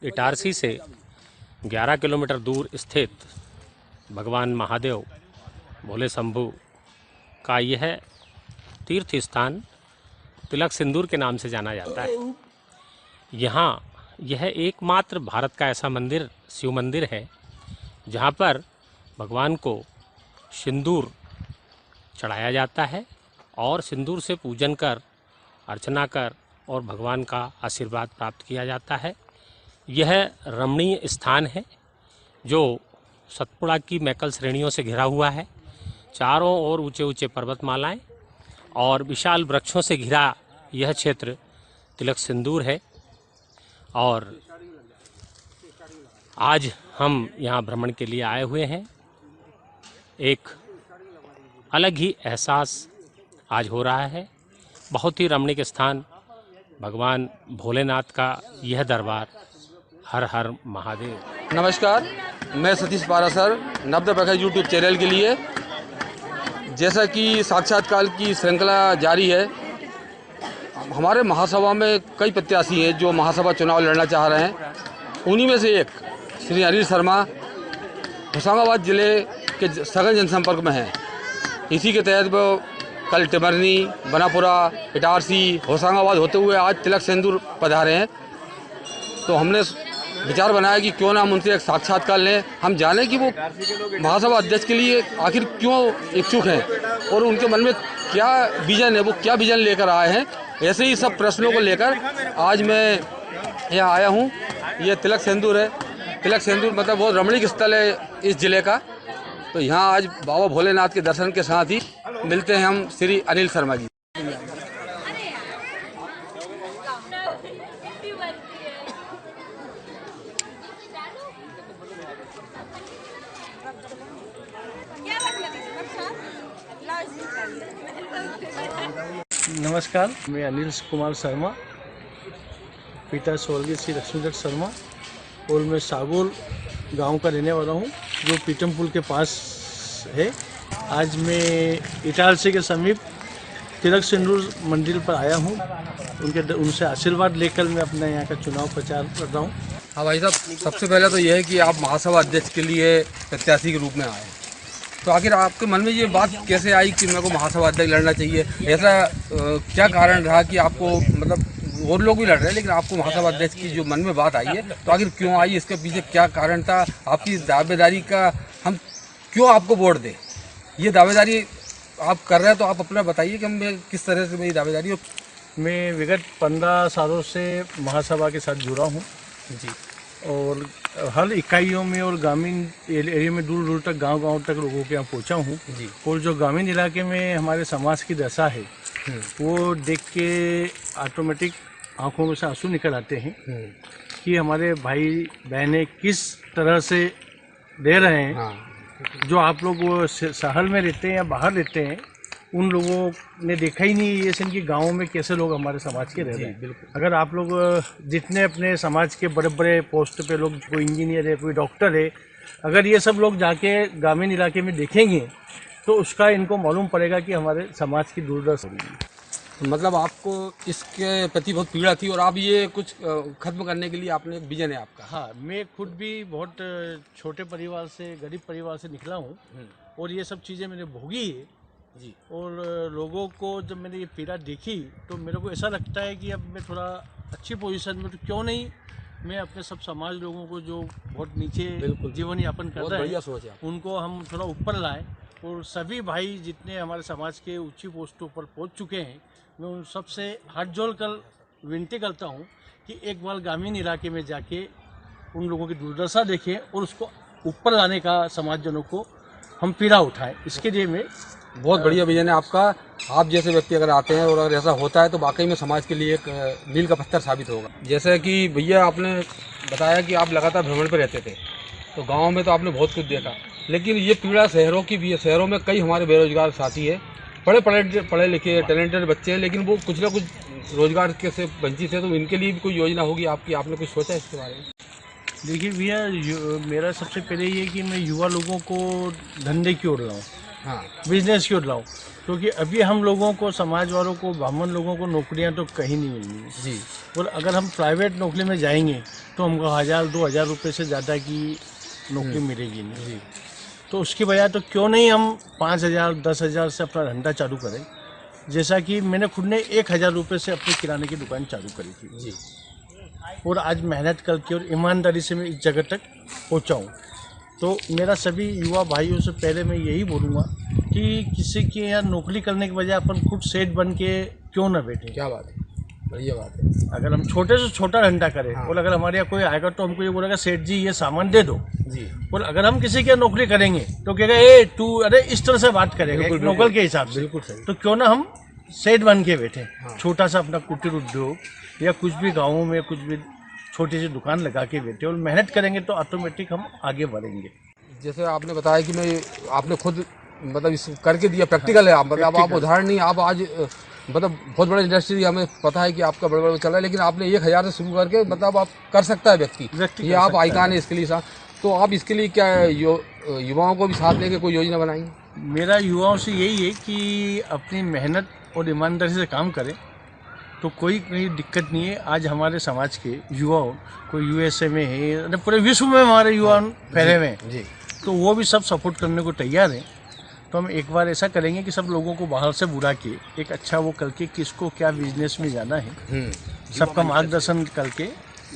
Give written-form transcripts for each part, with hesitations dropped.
इटारसी से 11 किलोमीटर दूर स्थित भगवान महादेव भोले शंभू का यह तीर्थ स्थान तिलक सिंदूर के नाम से जाना जाता है। यहाँ यह एकमात्र भारत का ऐसा मंदिर, शिव मंदिर है, जहाँ पर भगवान को सिंदूर चढ़ाया जाता है और सिंदूर से पूजन कर, अर्चना कर और भगवान का आशीर्वाद प्राप्त किया जाता है। यह रमणीय स्थान है जो सतपुड़ा की मैकल श्रेणियों से घिरा हुआ है। चारों ओर ऊंचे ऊंचे पर्वतमालाएं और विशाल वृक्षों से घिरा यह क्षेत्र तिलक सिंदूर है। और आज हम यहाँ भ्रमण के लिए आए हुए हैं। एक अलग ही एहसास आज हो रहा है। बहुत ही रमणीक स्थान, भगवान भोलेनाथ का यह दरबार। हर हर महादेव। नमस्कार, मैं सतीश पारासर, नब्द प्रखर यूट्यूब चैनल के लिए। जैसा कि साक्षात्कार की श्रृंखला जारी है, हमारे महासभा में कई प्रत्याशी हैं जो महासभा चुनाव लड़ना चाह रहे हैं। उन्हीं में से एक श्री अनिल शर्मा होशंगाबाद ज़िले के सघन जनसंपर्क में हैं। इसी के तहत वो कल टिमरनी, बनापुरा, इटारसी, होशंगाबाद होते हुए आज तिलक सिंदूर पधारे हैं। तो हमने विचार बनाया कि क्यों ना हम उनसे एक साक्षात्कार लें, हम जानें कि वो महासभा अध्यक्ष के लिए आखिर क्यों इच्छुक हैं और उनके मन में क्या विजन है, वो क्या विजन लेकर आए हैं। ऐसे ही सब प्रश्नों को लेकर आज मैं यहाँ आया हूँ। ये तिलक सिंदूर है। तिलक सिंदूर मतलब बहुत रमणीक स्थल है इस ज़िले का। तो यहाँ आज बाबा भोलेनाथ के दर्शन के साथ ही मिलते हैं हम श्री अनिल शर्मा जी। नमस्कार, मैं अनिल कुमार शर्मा, पिता स्वर्गीय श्री लक्ष्मीदत्त शर्मा, और मैं सागोल गांव का रहने वाला हूं, जो पीटम पुल के पास है। आज मैं इटारसी के समीप तिलक सिंदूर मंदिर पर आया हूं। उनसे आशीर्वाद लेकर मैं अपना यहाँ का चुनाव प्रचार कर रहा हूँ। हाँ भाई साहब, सबसे पहले तो यह है कि आप महासभा अध्यक्ष के लिए प्रत्याशी के रूप में आए। तो आखिर आपके मन में ये बात कैसे आई कि मेरे को महासभा अध्यक्ष लड़ना चाहिए? ऐसा क्या कारण रहा कि आपको, मतलब और लोग भी लड़ रहे हैं लेकिन आपको महासभा अध्यक्ष की जो मन में बात आई है, तो आखिर क्यों आई? इसके पीछे क्या कारण था? आपकी दावेदारी का हम क्यों आपको वोट दें? ये दावेदारी आप कर रहे हैं तो आप अपना बताइए कि हम किस तरह से मेरी दावेदारी हो। मैं विगत 15 सालों से महासभा के साथ जुड़ा हूँ जी, और हर इकाइयों में और ग्रामीण एरिया में दूर दूर तक, गांव तक लोगों के यहाँ पहुँचा हूँ जी। और जो ग्रामीण इलाके में हमारे समाज की दशा है वो देख के ऑटोमेटिक आंखों में से आंसू निकल आते हैं कि हमारे भाई बहनें किस तरह से दे रहे हैं। हाँ। जो आप लोग वो शहर में रहते हैं या बाहर रहते हैं, उन लोगों ने देखा ही नहीं ये सीन कि गाँव में कैसे लोग हमारे समाज के रह रहे हैं। बिल्कुल। अगर आप लोग जितने अपने समाज के बड़े बड़े पोस्ट पे लोग, कोई इंजीनियर है, कोई डॉक्टर है, अगर ये सब लोग जाके ग्रामीण इलाके में देखेंगे तो उसका इनको मालूम पड़ेगा कि हमारे समाज की दुर्दशा हो रही है। तो मतलब आपको इसके प्रति बहुत पीड़ा थी और आप ये कुछ खत्म करने के लिए आपने एक विजन है आपका। हाँ, मैं खुद भी बहुत छोटे परिवार से, गरीब परिवार से निकला हूँ और ये सब चीज़ें मैंने भोगी है जी। और लोगों को जब मैंने ये पीड़ा देखी तो मेरे को ऐसा लगता है कि अब मैं थोड़ा अच्छी पोजीशन में, तो क्यों नहीं मैं अपने सब समाज लोगों को जो बहुत नीचे जीवन यापन कर रहे हैं उनको हम थोड़ा ऊपर लाएं। और सभी भाई जितने हमारे समाज के ऊंची पोस्टों पर पहुंच चुके हैं, मैं उन सबसे हाथ जोड़ कर विनती करता हूं कि एक बार ग्रामीण इलाके में जाके उन लोगों की दुर्दशा देखें और उसको ऊपर लाने का समाजजनों को हम पीड़ा उठाएं। इसके लिए मैं बहुत बढ़िया विजन है आपका। आप जैसे व्यक्ति अगर आते हैं और अगर ऐसा होता है तो वाकई में समाज के लिए एक मील का पत्थर साबित होगा। जैसे कि भैया आपने बताया कि आप लगातार भ्रमण पर रहते थे, तो गांव में तो आपने बहुत कुछ देखा, लेकिन ये पीड़ा शहरों की भी है। शहरों में कई हमारे बेरोजगार साथी है, पढ़े लिखे टैलेंटेड बच्चे हैं, लेकिन वो कुछ ना कुछ रोजगार के से वंचित है। तो इनके लिए भी कोई योजना होगी आपकी? आपने कुछ सोचा इसके बारे में? देखिए भैया, मेरा सबसे पहले ये कि मैं युवा लोगों को धंधे की ओर लाऊँ। हाँ। बिजनेस की ओर लाओ, क्योंकि अभी हम लोगों को, समाज वालों को, ब्राह्मण लोगों को नौकरियां तो कहीं नहीं मिल रही जी। और अगर हम प्राइवेट नौकरी में जाएंगे तो हमको 1000-2000 रुपये से ज़्यादा की नौकरी मिलेगी नहीं। जी। तो उसकी वजह तो क्यों नहीं हम 5000-10,000 से अपना धंधा चालू करें, जैसा कि मैंने खुद ने 1000 रुपये से अपनी किराने की दुकान चालू करी थी जी। और आज मेहनत करके और ईमानदारी से मैं इस जगह तक पहुँचा हूँ। तो मेरा सभी युवा भाइयों से पहले मैं यही बोलूँगा कि किसी के यहाँ नौकरी करने के बजाय अपन खुद सेठ बन के क्यों ना बैठे। क्या बात है, बढ़िया बात है। अगर हम छोटे से छोटा धंधा करें और अगर हमारे यहाँ कोई आएगा तो हमको ये बोलेगा सेठ जी ये सामान दे दो जी। और अगर हम किसी के यहाँ नौकरी करेंगे तो कहेगा ए तू, अरे इस तरह से बात करेगा एक नौकर के हिसाब से। बिल्कुल सही। तो क्यों ना हम सेठ बन के बैठे, छोटा सा अपना कुटीर उद्योग या कुछ भी गाँवों में कुछ भी छोटी सी दुकान लगा के बैठे और मेहनत करेंगे तो ऑटोमेटिक हम आगे बढ़ेंगे। जैसे आपने बताया कि मैं आपने खुद मतलब इस करके दिया, प्रैक्टिकल है आप, मतलब आप उदाहरण नहीं, आप आज मतलब बहुत बड़ा इंडस्ट्री, हमें पता है कि आपका बड़ा बड़ा चल रहा है, लेकिन आपने 1000 से शुरू करके मतलब आप कर सकता है व्यक्ति ये आप आइकान है इसके लिए साथ। तो आप इसके लिए क्या युवाओं को भी साथ लेके कोई योजना बनाएंगे? मेरा युवाओं से यही है कि अपनी मेहनत और ईमानदारी से काम करें तो कोई दिक्कत नहीं है। आज हमारे समाज के युवा, कोई यूएसए में है, पूरे विश्व में हमारे युवा फैले हुए हैं जी। तो वो भी सब सपोर्ट करने को तैयार हैं। तो हम एक बार ऐसा करेंगे कि सब लोगों को बाहर से बुला के एक अच्छा वो करके किसको क्या बिजनेस में जाना है सबका मार्गदर्शन करके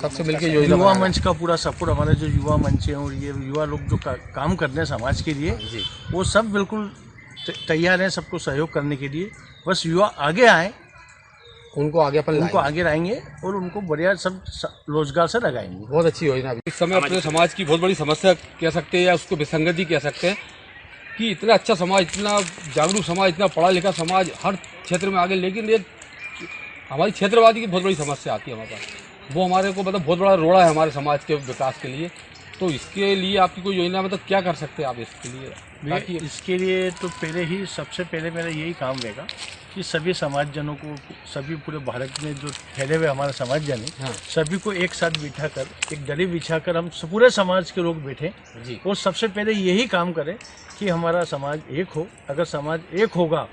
सबसे मिलकर योजना युवा मंच का पूरा सपोर्ट, हमारे जो युवा मंच हैं और ये युवा लोग जो काम कर रहे हैं समाज के लिए वो सब बिल्कुल तैयार हैं सबको सहयोग करने के लिए। बस युवा आगे आए, उनको आगे लाएंगे और उनको बढ़िया सब रोजगार से लगाएंगे। बहुत अच्छी योजना। इस समय अपने समाज की बहुत बड़ी समस्या कह सकते हैं या उसको विसंगति कह सकते हैं कि इतना अच्छा समाज, इतना जागरूक समाज, इतना पढ़ा लिखा समाज हर क्षेत्र में आगे, लेकिन ये हमारी क्षेत्रवादी की बहुत बड़ी समस्या आती है हमारे पास। वो हमारे को मतलब बहुत बड़ा रोड़ा है हमारे समाज के विकास के लिए। तो इसके लिए आपकी कोई योजना, मतलब क्या कर सकते हैं आप इसके लिए? इसके लिए तो सबसे पहले मेरा यही काम रहेगा कि सभी समाजजनों को, सभी पूरे भारत में जो फैले हुए हमारे समाजजन हैं सभी को एक साथ बिठाकर, एक दली बिछाकर हम पूरे समाज के लोग बैठे और सबसे पहले यही काम करें कि हमारा समाज एक हो। अगर समाज एक होगा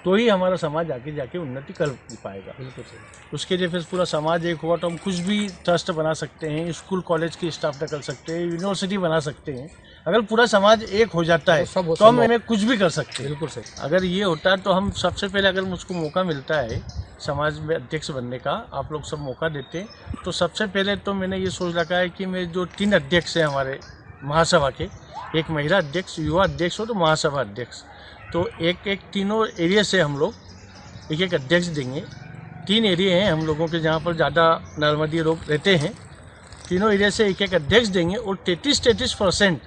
तो ही हमारा समाज आगे जाके उन्नति कर पाएगा। बिल्कुल सही। उसके लिए फिर पूरा समाज एक होगा तो हम कुछ भी ट्रस्ट बना सकते हैं, स्कूल कॉलेज की स्थापना कर सकते हैं, यूनिवर्सिटी बना सकते हैं। अगर पूरा समाज एक हो जाता है तो हम इन्हें कुछ भी कर सकते हैं। बिल्कुल सही। अगर ये होता है तो हम सबसे पहले, अगर मुझको मौका मिलता है समाज में अध्यक्ष बनने का, आप लोग सब मौका देते हैं, तो सबसे पहले तो मैंने ये सोच रखा है कि मैं जो 3 अध्यक्ष हैं हमारे महासभा के, एक महिला अध्यक्ष, युवा अध्यक्ष और महासभा अध्यक्ष, तो एक तीनों एरिया से हम लोग एक अध्यक्ष देंगे। 3 एरिया हैं हम लोगों के जहाँ पर ज़्यादा नर्मदीय लोग रहते हैं, तीनों एरिया से एक अध्यक्ष देंगे और 33%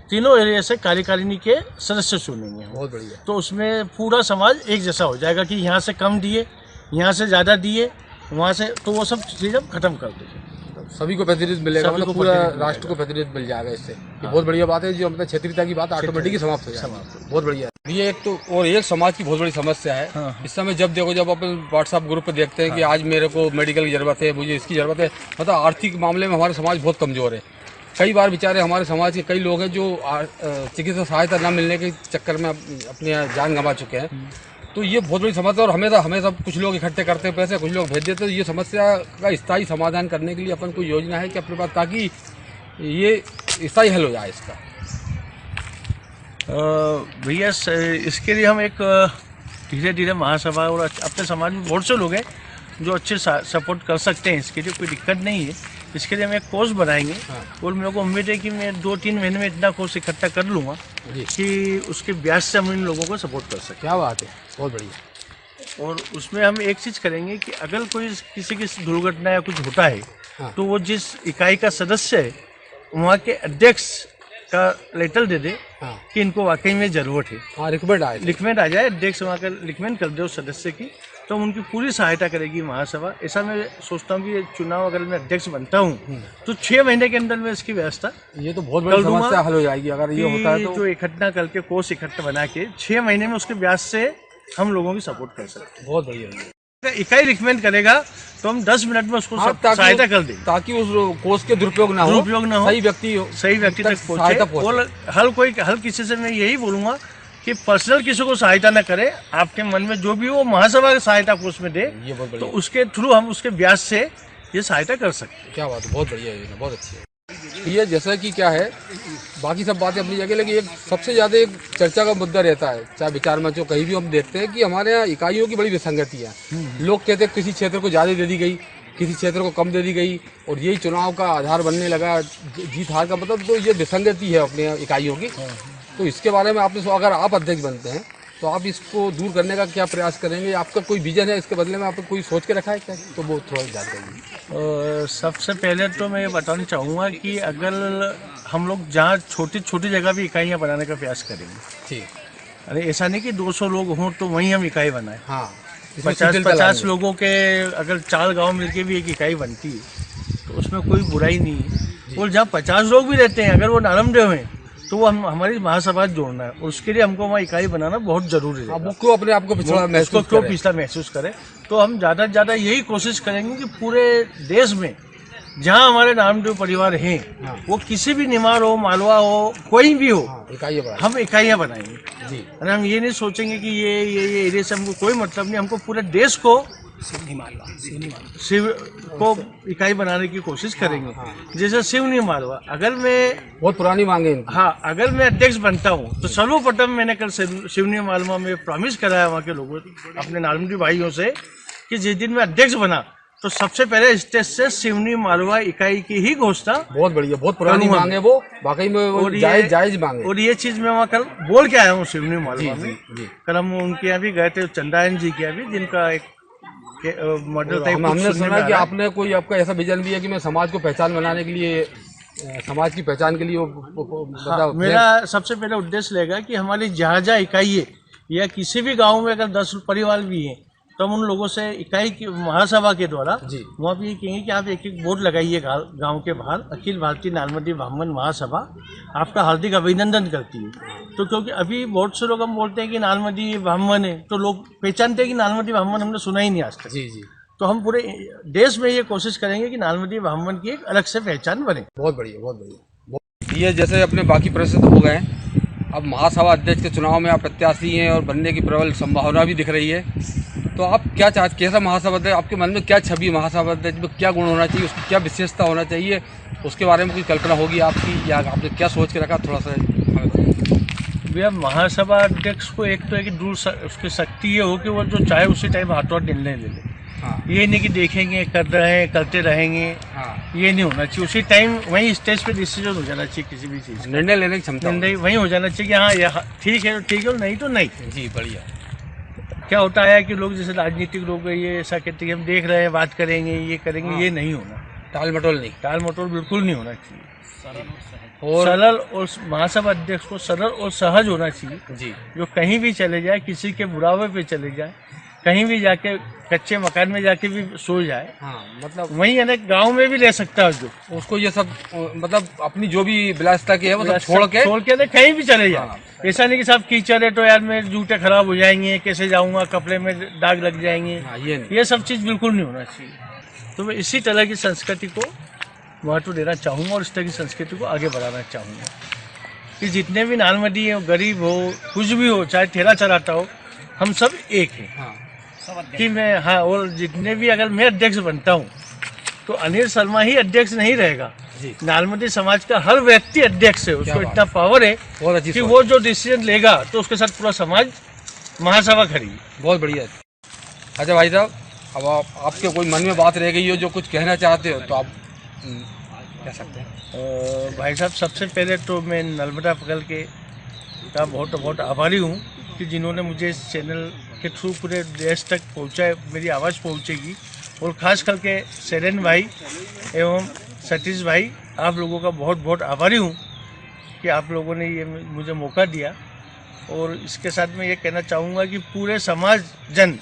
तीनों एरिया से कार्यकारिणी के सदस्य चुनेंगे। बहुत बढ़िया। तो उसमें पूरा समाज एक जैसा हो जाएगा कि यहाँ से कम दिए, यहाँ से ज़्यादा दिए, वहाँ से, तो वो सब चीज़ें खत्म कर देंगे। सभी को प्रतिनिधित्व मिलेगा, मतलब पूरा राष्ट्र को प्रतिनिधित्व मिल जाएगा इससे। ये बहुत बढ़िया बात है, जो मतलब क्षेत्रीयता की बात ऑटोमेटिकली समाप्त हो जाएगी। बहुत बढ़िया। ये एक तो और एक समाज की बहुत बड़ी समस्या है इस समय। जब देखो, जब अपन व्हाट्सएप ग्रुप पे देखते हैं कि आज मेरे को मेडिकल की जरूरत है, मुझे इसकी जरूरत है, मतलब आर्थिक मामले में हमारा समाज बहुत कमजोर है। कई बार बेचारे हमारे समाज के कई लोग हैं जो चिकित्सा सहायता न मिलने के चक्कर में अपनी जान गंवा चुके हैं। तो ये बहुत बड़ी समस्या, और हमें कुछ लोग इकट्ठे करते हैं पैसे, कुछ लोग भेज देते हैं। ये समस्या का स्थायी समाधान करने के लिए अपन कोई योजना है कि अपने पास, ताकि ये स्थायी हल हो जाए इसका? भैया इसके लिए हम एक धीरे धीरे महासभा, और अपने समाज में बहुत से लोग हैं जो अच्छे सपोर्ट कर सकते हैं, इसके लिए कोई दिक्कत नहीं है। इसके लिए हम एक कोर्स बनाएंगे और मेरे को उम्मीद है कि मैं 2-3 महीने में इतना कोर्स इकट्ठा कर लूँगा कि उसके ब्याज से हम इन लोगों को सपोर्ट कर सकें। क्या बात है, बहुत बढ़िया। और उसमें हम एक चीज़ करेंगे कि अगर कोई किसी की दुर्घटना या कुछ होता है तो वो जिस इकाई का सदस्य है वहाँ के अध्यक्ष का लेटर दे दे कि इनको वाकई में ज़रूरत है। रिकमेंड आ जाए, अध्यक्ष वहाँ का रिकमेंड कर दे उस सदस्य की, तो उनकी पूरी सहायता करेगी महासभा। ऐसा मैं सोचता हूँ कि चुनाव अगर मैं अध्यक्ष बनता हूँ तो 6 महीने के अंदर में इसकी व्यवस्था, ये तो बहुत बड़ी समस्या हल हो जाएगी अगर ये होता है तो। जो इकट्ठा करके कोर्स इकट्ठा बना के 6 महीने में उसके ब्याज से हम लोगों की सपोर्ट कर सकते हैं। बहुत बढ़िया। इकाई रिकमेंड करेगा तो हम 10 मिनट में उसको सहायता कर देंगे, ताकि उस कोर्स के दुरुपयोग ना हो, सही व्यक्ति तक पहुंचे। और हल किसी से मैं यही बोलूँगा कि पर्सनल किसी को सहायता न करे, आपके मन में जो भी हो महासभा की सहायता कोष में दे, ये बहुत तो बढ़िया। उसके थ्रू हम उसके ब्याज से ये सहायता कर सकते हैं। क्या बात है, बहुत बढ़िया है, बहुत अच्छी है। ये जैसा कि क्या है, बाकी सब बातें अपनी जगह, लेकिन एक सबसे ज़्यादा एक चर्चा का मुद्दा रहता है, चाहे विचार मंच हो, कहीं भी हम देखते हैं कि हमारे यहाँ इकाइयों की बड़ी विसंगति है। लोग कहते हैं किसी क्षेत्र को ज़्यादा दे दी गई, किसी क्षेत्र को कम दे दी गई, और यही चुनाव का आधार बनने लगा, जीत हार का मतलब। तो ये विसंगति है अपने इकाइयों की। तो इसके बारे में आपने, अगर आप अध्यक्ष बनते हैं तो आप इसको दूर करने का क्या प्रयास करेंगे? आपका कोई विजन है इसके बदले में, आपने कोई सोच के रखा है क्या? तो वो थोड़ा जानकारी। सबसे पहले तो मैं ये बताना चाहूँगा कि अगर हम लोग जहाँ छोटी छोटी जगह भी इकाइयाँ बनाने का प्रयास करेंगे, ठीक, अरे ऐसा नहीं कि 200 लोग हों तो वहीं हम इकाई बनाएं। हाँ, 50 लोगों के अगर 4 गांव मिलके भी एक इकाई बनती है तो उसमें कोई बुराई नहीं है। और जहाँ 50 लोग भी रहते हैं, अगर वो नारमदेव हैं तो वो हमारी महासभा जोड़ना है, और उसके लिए हमको वहाँ इकाई बनाना बहुत जरूरी है। वो क्यों अपने आप को पिछड़ा महसूस करे, तो हम ज़्यादा से ज़्यादा यही कोशिश करेंगे कि पूरे देश में जहाँ हमारे नामदेव परिवार हैं, वो किसी भी निमाड़ हो, मालवा हो, कोई भी हो, हम इकाइयाँ बनाएंगे जी। और हम ये नहीं सोचेंगे कि ये एरिया से हमको कोई मतलब नहीं, हमको पूरे देश को शिव को इकाई बनाने की कोशिश करेंगे। जैसे शिवनी मालवा, अगर मैं बहुत पुरानी मांगे इनकी। हाँ, अगर मैं अध्यक्ष बनता हूँ तो सर्वप्रथम मैंने कल शिवनी मालवा में प्रॉमिस कराया वहाँ के लोगों, अपने नारमदी भाइयों से, कि जिस दिन मैं अध्यक्ष बना तो सबसे पहले स्टेज से शिवनी मालवा इकाई की ही घोषणा। बहुत बढ़िया, बहुत पुरानी मांग है वो, वाकई में वो जायज मांग है। और ये चीज मैं वहाँ कल बोल के आया हूँ शिवनी मालवा में। कल हम उनके यहाँ भी गए थे, चंद्रायन जी के यहाँ भी, जिनका एक मॉडल टाइप हमने सुना कि आपने कोई, आपका ऐसा विजन भी है कि मैं समाज को पहचान बनाने के लिए, समाज की पहचान के लिए हाँ, मेरा सबसे पहले उद्देश्य रहेगा कि हमारी जहाँ इकाई है या किसी भी गांव में अगर 10 परिवार भी हैं तो हम उन लोगों से इकाई की महासभा के द्वारा वहाँ भी ये कहेंगे कि आप एक बोर्ड लगाइए गांव के बाहर, अखिल भारतीय नालमदी ब्राह्मण महासभा आपका हार्दिक अभिनंदन करती है। तो क्योंकि अभी बहुत से लोग हम बोलते हैं कि नालमदी ब्राह्मण है, तो लोग पहचानते हैं कि नालमदी ब्राह्मण हमने सुना ही नहीं आज तक। जी। तो हम पूरे देश में ये कोशिश करेंगे कि नालमदी ब्राह्मण की एक अलग से पहचान बने। बहुत बढ़िया, बहुत बढ़िया। ये जैसे अपने बाकी प्रश्न हो गए, अब महासभा अध्यक्ष के चुनाव में आप प्रत्याशी हैं और बनने की प्रबल संभावना भी दिख रही है, तो आप क्या चाहते, कैसा महासभा अध्यक्ष, आपके मन में क्या छवि, महासभा अध्यक्ष में क्या गुण होना चाहिए, उसकी क्या विशेषता होना चाहिए, उसके बारे में कोई कल्पना होगी आपकी, या आपने क्या सोच के रखा, थोड़ा सा हमें बताइए। भैया, महासभा अध्यक्ष को एक तो है कि दूर उसकी शक्ति ये हो कि वो जो चाहे उसी टाइम हाथों निर्णय ले ले। हाँ। ये नहीं कि देखेंगे, कर रहे हैं, करते रहेंगे। हाँ। ये नहीं होना चाहिए, उसी टाइम वहीं स्टेज पे डिसीजन हो जाना चाहिए, किसी भी चीज़ निर्णय लेने की क्षमता, निर्णय वहीं हो जाना चाहिए कि हाँ यह ठीक है तो ठीक है, नहीं तो नहीं। जी, बढ़िया। क्या होता है कि लोग जैसे राजनीतिक लोग ये ऐसा कहते हैं, हम देख रहे हैं, बात करेंगे, ये करेंगे। हाँ। ये नहीं होना, टाल मटोल नहीं, टाल मटोल बिल्कुल नहीं होना चाहिए। सरल और महासभा अध्यक्ष को सरल और सहज होना चाहिए जी। जो कहीं भी चले जाए, किसी के बुरावे पे चले जाए, कहीं भी जाके कच्चे मकान में जाके भी सो जाए, हाँ, मतलब वहीं अनेक गांव में भी ले सकता है, जो उसको ये सब मतलब अपनी जो भी विलासिता की है वो सब छोड़ के कहीं भी चले जाए। हाँ। ऐसा नहीं कि सब कीचड़ है तो यार मेरे जूते खराब हो जाएंगे, कैसे जाऊंगा, कपड़े में दाग लग जाएंगे। हाँ, ये सब चीज़ बिल्कुल नहीं होना चाहिए। तो मैं इसी तरह की संस्कृति को महत्व देना चाहूँगा और इस तरह की संस्कृति को आगे बढ़ाना चाहूँगा कि जितने भी नालमदी हो, गरीब हो, कुछ भी हो, चाहे ठेला चलाता हो, हम सब एक हैं। हाँ, कि मैं, हाँ, और जितने भी, अगर मैं अध्यक्ष बनता हूँ तो अनिल शर्मा ही अध्यक्ष नहीं रहेगा, नालमदी समाज का हर व्यक्ति अध्यक्ष है। उसको इतना पावर है कि वो जो डिसीजन लेगा तो उसके साथ पूरा समाज महासभा खड़ी। बहुत बढ़िया। अच्छा भाई साहब, अब आपके कोई मन में बात रह गई हो जो कुछ कहना चाहते हो तो आप कह सकते हैं। भाई साहब, सबसे पहले तो मैं नर्मदा पकल के का बहुत बहुत आभारी हूँ कि जिन्होंने मुझे इस चैनल के थ्रू पूरे देश तक पहुँचाए, मेरी आवाज़ पहुँचेगी। और ख़ास करके सेरेन भाई एवं सतीश भाई, आप लोगों का बहुत बहुत आभारी हूँ कि आप लोगों ने ये मुझे मौका दिया। और इसके साथ मैं ये कहना चाहूँगा कि पूरे समाज जन,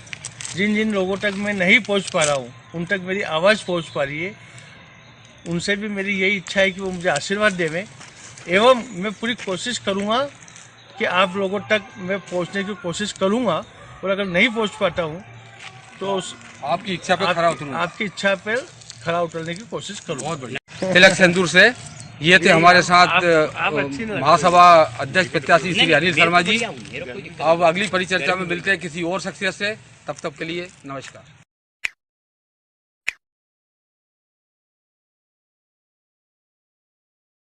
जिन जिन लोगों तक मैं नहीं पहुँच पा रहा हूँ, उन तक मेरी आवाज़ पहुँच पा रही है, उनसे भी मेरी यही इच्छा है कि वो मुझे आशीर्वाद देवें। एवं मैं पूरी कोशिश करूँगा कि आप लोगों तक मैं पहुँचने की कोशिश करूँगा, और अगर नहीं पहुँच पाता हूँ तो आपकी इच्छा पे खरा उतरूंगा, आपकी इच्छा पे खरा उतरने की कोशिश करूँगा। बहुत बढ़िया। तिलक सिंदूर से ये थे हमारे साथ महासभा अध्यक्ष प्रत्याशी श्री अनिल शर्मा जी। अब अगली परिचर्चा में मिलते हैं किसी और शख्सियत से, तब तक के लिए नमस्कार।